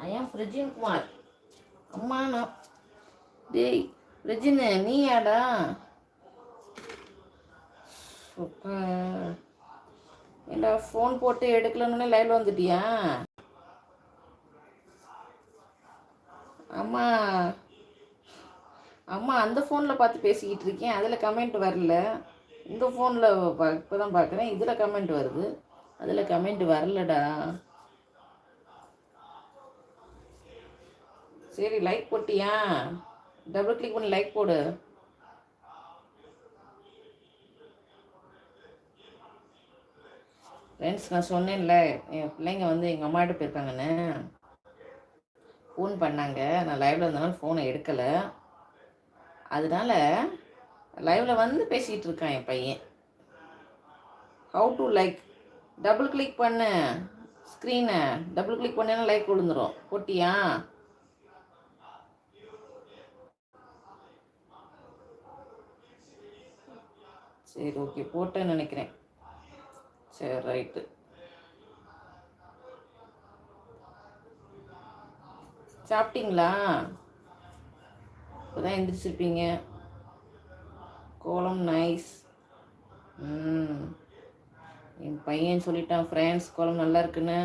ஐயாம் பிரஜின் குமார். அம்மா நான் டேய் பிரஜினு நீயாடா? சூப்பர். ஏண்டா ஃபோன் போட்டு எடுக்கலன்னு லைவ்ல வந்துட்டியா? அம்மா அம்மா அந்த ஃபோனில் பார்த்து பேசிக்கிட்டு இருக்கேன், அதில் கமெண்ட் வரல. இந்த ஃபோனில் இப்போ தான் பார்க்குறேன், இதில் கமெண்ட் வருது, அதில் கமெண்ட் வரலடா. சரி லைக் போட்டியா? டபுள் கிளிக் பண்ணி லைக் போடு. ஃப்ரெண்ட்ஸ், நான் சொன்னேன்ல என் பிள்ளைங்க வந்து எங்கள் அம்மாட்ட போயிருக்காங்கன்னு ஃபோன் பண்ணாங்க. நான் லைவில் இருந்தனால ஃபோனை எடுக்கலை. அதனால லைவில் வந்து பேசிகிட்டு இருக்கான் என் பையன். How to like? Double click பண்ணு ஸ்க்ரீனை, டபுள் கிளிக் பண்ணேன்னா லைக் விழுந்துடும். போட்டியா? சரி ஓகே, போட்டேன்னு நினைக்கிறேன். சரி ரைட்டு. சாப்பிட்டீங்களா? இப்போ தான் எந்திரிச்சிருப்பீங்க. கோலம் நைஸ். என் பையன் சொல்லிட்டான் ஃப்ரெண்ட்ஸ் கோலம் நல்லா இருக்குன்னு.